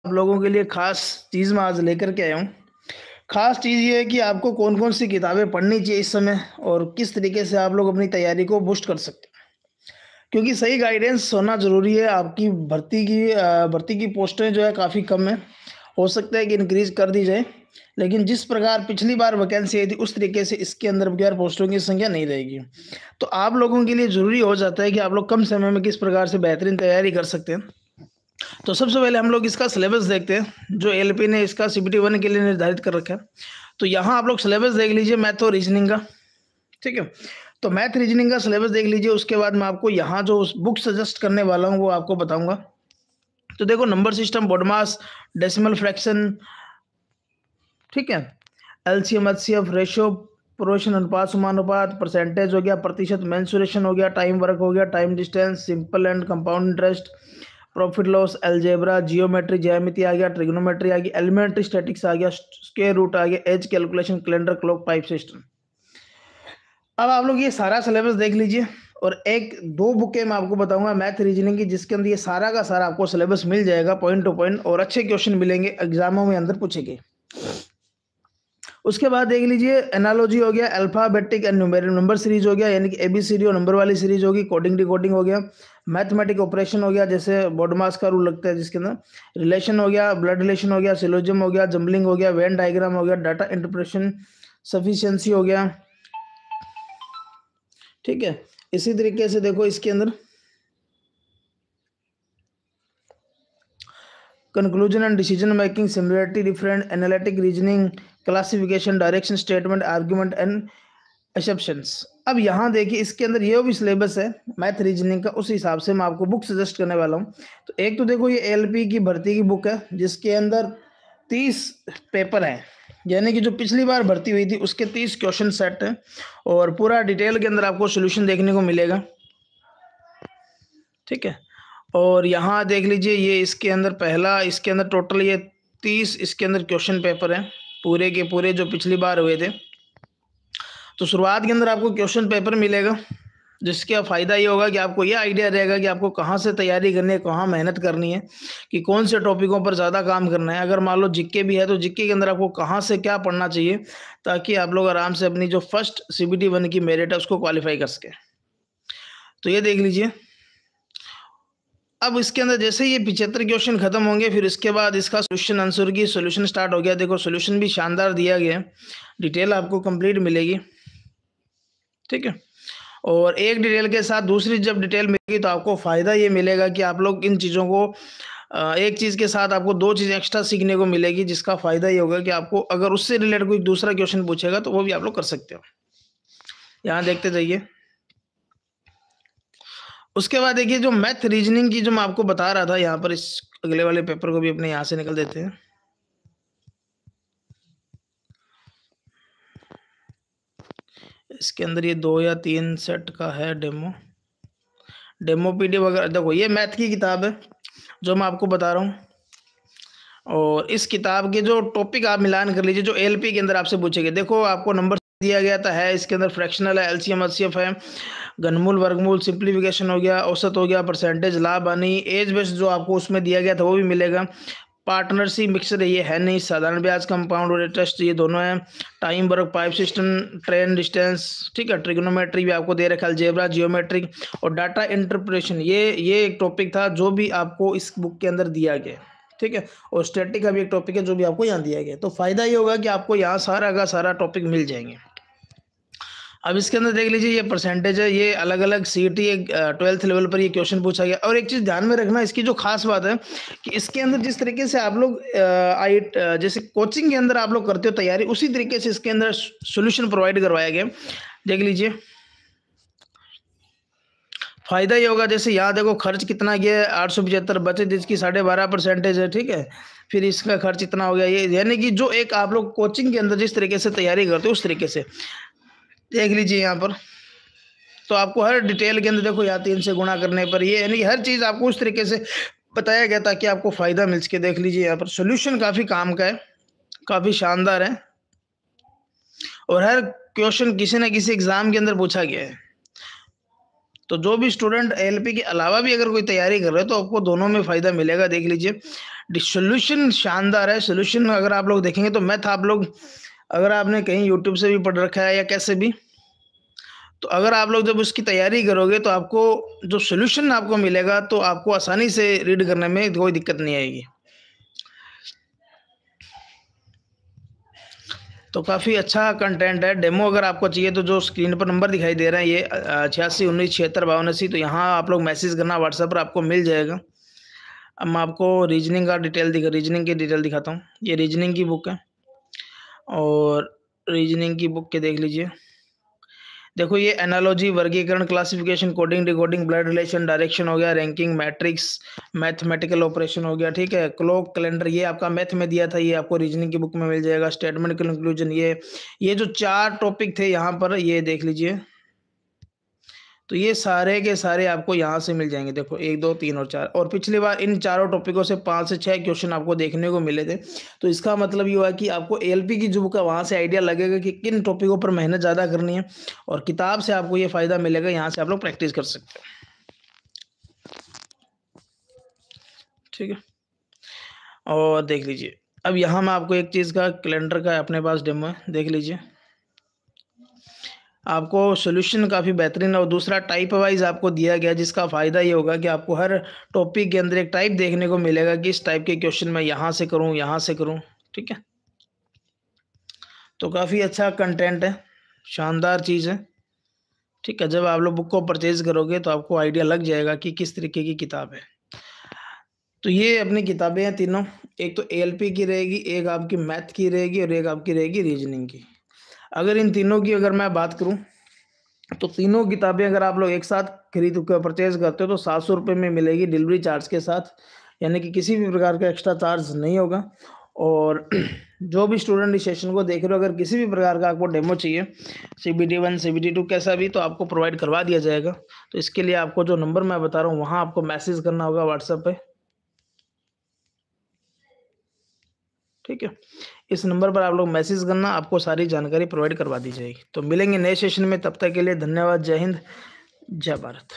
आप लोगों के लिए खास चीज़ मैं आज लेकर के आया हूँ। खास चीज़ ये है कि आपको कौन-कौन सी किताबें पढ़नी चाहिए इस समय और किस तरीके से आप लोग अपनी तैयारी को बूस्ट कर सकते हैं। क्योंकि सही गाइडेंस होना ज़रूरी है। आपकी भर्ती की पोस्टें जो है काफ़ी कम है। हो सकता है कि इंक्रीज़ कर दी जाए, लेकिन जिस प्रकार पिछली बार वैकेंसी आई थी उस तरीके से इसके अंदर अब की बार पोस्टों की संख्या नहीं रहेगी। तो आप लोगों के लिए ज़रूरी हो जाता है कि आप लोग कम समय में किस प्रकार से बेहतरीन तैयारी कर सकते हैं। तो सबसे पहले हम लोग इसका सिलेबस देखते हैं, जो एलपी ने इसका सीबीटी 1 के लिए निर्धारित कर रखा है। तो यहाँ आप लोग सिलेबस देख लीजिए मैथ और रीजनिंग का, ठीक है? तो मैथ रीजनिंग का सिलेबस देख लीजिए, उसके बाद मैं आपको यहाँ जो बुक सजेस्ट करने वाला हूँ वो आपको बताऊँगा। तो देखो number system, BODMAS, decimal fraction, ठीक है? एलसीएम, एचसीएफ, रेशियो, प्रोपोर्शन, अनुपात, समानुपात, परसेंटेज हो गया, प्रतिशत, मेंसुरेशन हो गया, टाइम वर्क हो गया, time distance, simple and compound interest, profit loss, algebra, geometry, ज्यामिति आ गया, ट्रिग्नोमेट्री आ गई, एलिमेंट्री स्टैटिक्स आ गया, स्क्वायर रूट आ गया, as calculation, calendar, clock, pipe system. अब आप लोग ये सारा सिलेबस देख लीजिए और एक दो बुकें मैं आपको बताऊंगा मैथ रीजनिंग की, जिसके अंदर ये सारा का सारा आपको सिलेबस मिल जाएगा पॉइंट टू पॉइंट, और अच्छे क्वेश्चन मिलेंगे एग्जामों में अंदर पूछे गए। उसके बाद देख लीजिए एनालॉजी हो गया, alphabetic and numeric number series हो गया, यानी कि एबीसीडी और नंबर वाली सीरीज होगी, कोडिंग डिकोडिंग हो गया, मैथमेटिक ऑपरेशन हो गया, जैसे BODMAS का रूल लगता है जिसके अंदर, रिलेशन हो गया, ब्लड रिलेशन हो गया, सिलोजिज्म हो गया, जम्बलिंग हो गया, वेन डायग्राम हो गया, डाटा इंटरप्रेशन, सफिशिएंसी हो गया, ठीक है? इसी तरीके से देखो इसके अंदर conclusion and decision making, similarity, different, analytic reasoning, classification, direction statement, argument and exceptions. अब यहाँ देखिए इसके अंदर ये भी सिलेबस है मैथ रीजनिंग का, उस हिसाब से मैं आपको बुक सजेस्ट करने वाला हूँ। तो एक तो देखो ये एलपी की भर्ती की बुक है, जिसके अंदर 30 पेपर हैं, यानी कि जो पिछली बार भर्ती हुई थी उसके 30 क्वेश्चन सेट हैं, और पूरा डिटेल के अंदर आपको सोल्यूशन देखने को मिलेगा, ठीक है? और यहाँ देख लीजिए ये इसके अंदर पहला, इसके अंदर टोटल ये 30 इसके अंदर क्वेश्चन पेपर हैं, पूरे के पूरे जो पिछली बार हुए थे। तो शुरुआत के अंदर आपको क्वेश्चन पेपर मिलेगा, जिसका फ़ायदा ये होगा कि आपको ये आइडिया रहेगा कि आपको कहाँ से तैयारी करनी है, कहाँ मेहनत करनी है, कि कौन से टॉपिकों पर ज़्यादा काम करना है। अगर मान लो जीके भी है तो जीके के अंदर आपको कहाँ से क्या पढ़ना चाहिए, ताकि आप लोग आराम से अपनी जो फर्स्ट सीबीटी 1 की मेरिट है उसको क्वालिफाई कर सकें। तो ये देख लीजिए। अब इसके अंदर जैसे ये 75 क्वेश्चन खत्म होंगे, फिर इसके बाद इसका क्वेश्चन आंसर की सॉल्यूशन स्टार्ट हो गया। देखो सॉल्यूशन भी शानदार दिया गया है, डिटेल आपको कंप्लीट मिलेगी, ठीक है? और एक डिटेल के साथ दूसरी जब डिटेल मिलेगी तो आपको फ़ायदा ये मिलेगा कि आप लोग इन चीज़ों को एक चीज़ के साथ आपको दो चीज़ एक्स्ट्रा सीखने को मिलेगी, जिसका फ़ायदा ये होगा कि आपको अगर उससे रिलेटेड कोई दूसरा क्वेश्चन पूछेगा तो वो भी आप लोग कर सकते हो। यहाँ देखते जाइए। उसके बाद देखिए जो मैथ रीजनिंग की जो मैं आपको बता रहा था, यहाँ पर इस अगले वाले पेपर को भी अपने यहाँ से निकल देते हैं। इसके अंदर ये 2 या 3 सेट का है डेमो पीडीएफ वगैरह। देखो ये मैथ की किताब है जो मैं आपको बता रहा हूँ, और इस किताब के जो टॉपिक आप मिलान कर लीजिए जो एलपी के अंदर आपसे पूछेंगे। देखो आपको नंबर दिया गया था, है इसके अंदर फ्रैक्शनल है, एलसीएम एचसीएफ है, घनमूल, वर्गमूल, सिंप्लीफिकेशन हो गया, औसत हो गया, परसेंटेज, लाभ हानि, एज बेस्ड जो आपको उसमें दिया गया था वो भी मिलेगा। पार्टनरशिप मिक्सर ये है नहीं, साधारण ब्याज, कंपाउंड और इंटरेस्ट ये दोनों हैं, time work, pipe system, train distance, ठीक है? ट्रिग्नोमेट्री भी आपको दे रखा है, अलजेब्रा, जियोमेट्रिक और डाटा इंटरप्रेशन, ये एक टॉपिक था जो भी आपको इस बुक के अंदर दिया गया, ठीक है? और स्टैटिक का भी एक टॉपिक है जो भी आपको यहाँ दिया गया। तो फायदा ये होगा कि आपको यहाँ सारा का सारा टॉपिक मिल जाएंगे। अब इसके अंदर देख लीजिए ये परसेंटेज है, ये अलग अलग सीईटी 12th लेवल पर ये क्वेश्चन पूछा गया। और एक चीज़ ध्यान में रखना, इसकी जो खास बात है कि इसके अंदर जिस तरीके से आप लोग जैसे कोचिंग के अंदर आप लोग करते हो तैयारी, उसी तरीके से इसके अंदर सोल्यूशन प्रोवाइड करवाया गया। देख लीजिए फायदा ये होगा, जैसे यहाँ देखो खर्च कितना गया है 875, बचत जिसकी 12.5% है, ठीक है? फिर इसका खर्च इतना हो गया, ये यानी कि जो एक आप लोग कोचिंग के अंदर जिस तरीके से तैयारी करते हो उस तरीके से देख लीजिए यहाँ पर। तो आपको हर डिटेल के अंदर देखो यहाँ 3 से गुणा करने पर ये, यानी कि हर चीज़ आपको उस तरीके से बताया गया ताकि आपको फ़ायदा मिल सके। देख लीजिए यहाँ पर सोल्यूशन काफ़ी काम का है, काफ़ी शानदार है, और हर क्वेश्चन किसी न किसी एग्ज़ाम के अंदर पूछा गया है। तो जो भी स्टूडेंट एलपी के अलावा भी अगर कोई तैयारी कर रहे हो तो आपको दोनों में फ़ायदा मिलेगा। देख लीजिए सॉल्यूशन शानदार है। सॉल्यूशन अगर आप लोग देखेंगे तो मैथ आप लोग, अगर आपने कहीं यूट्यूब से भी पढ़ रखा है या कैसे भी, तो अगर आप लोग जब उसकी तैयारी करोगे तो आपको जो सॉल्यूशन आपको मिलेगा तो आपको आसानी से रीड करने में कोई दिक्कत नहीं आएगी। तो काफ़ी अच्छा कंटेंट है। डेमो अगर आपको चाहिए तो जो स्क्रीन पर नंबर दिखाई दे रहा है ये 86 19 76 52 80, तो यहाँ आप लोग मैसेज करना, व्हाट्सएप पर आपको मिल जाएगा। अब मैं आपको रीजनिंग की डिटेल दिखाता हूँ। ये रीजनिंग की बुक है और रीजनिंग की बुक के देख लीजिए। देखो ये एनालॉजी, वर्गीकरण, classification, coding, decoding, blood relation, direction हो गया, रैंकिंग, मैट्रिक्स, मैथमेटिकल ऑपरेशन हो गया, ठीक है। क्लॉक, कैलेंडर, ये आपका मैथ में दिया था, ये आपको रीजनिंग की बुक में मिल जाएगा। स्टेटमेंट, कंक्लूजन, ये जो 4 टॉपिक थे यहाँ पर, ये देख लीजिए। तो ये सारे के सारे आपको यहाँ से मिल जाएंगे। देखो 1 2 3 और 4, और पिछली बार इन चारों टॉपिकों से 5 से 6 क्वेश्चन आपको देखने को मिले थे। तो इसका मतलब ये हुआ कि आपको एएलपी की जो बुक है वहाँ से आइडिया लगेगा कि किन टॉपिकों पर मेहनत ज़्यादा करनी है, और किताब से आपको ये फ़ायदा मिलेगा। यहाँ से आप लोग प्रैक्टिस कर सकते हो, ठीक है। और देख लीजिए, अब यहाँ मैं आपको एक चीज़ का, कैलेंडर का अपने पास डेमो है, देख लीजिए। आपको सॉल्यूशन काफ़ी बेहतरीन है, और दूसरा टाइप वाइज आपको दिया गया, जिसका फ़ायदा ये होगा कि आपको हर टॉपिक के अंदर एक टाइप देखने को मिलेगा कि इस टाइप के क्वेश्चन मैं यहाँ से करूँ, यहाँ से करूँ, ठीक है। तो काफ़ी अच्छा कंटेंट है, शानदार चीज़ है, ठीक है। जब आप लोग बुक को परचेज़ करोगे तो आपको आइडिया लग जाएगा कि किस तरीके की किताब है। तो ये अपनी किताबें हैं तीनों, एक तो एएलपी की रहेगी, एक आपकी मैथ की रहेगी, और एक आपकी रहेगी रीजनिंग की। अगर इन तीनों की अगर मैं बात करूँ तो तीनों किताबें अगर आप लोग एक साथ खरीद कर परचेज करते हो तो 700 रुपये में मिलेगी डिलीवरी चार्ज के साथ, यानी कि किसी भी प्रकार का एक्स्ट्रा चार्ज नहीं होगा। और जो भी स्टूडेंट इस सेशन को देख रहे हो, अगर किसी भी प्रकार का आपको डेमो चाहिए, CBT 1 CBT 2 कैसा भी, तो आपको प्रोवाइड करवा दिया जाएगा। तो इसके लिए आपको जो नंबर मैं बता रहा हूँ वहाँ आपको मैसेज करना होगा व्हाट्सएप पे, ठीक है। इस नंबर पर आप लोग मैसेज करना, आपको सारी जानकारी प्रोवाइड करवा दी जाएगी। तो मिलेंगे नए सेशन में, तब तक के लिए धन्यवाद। जय हिंद, जय भारत।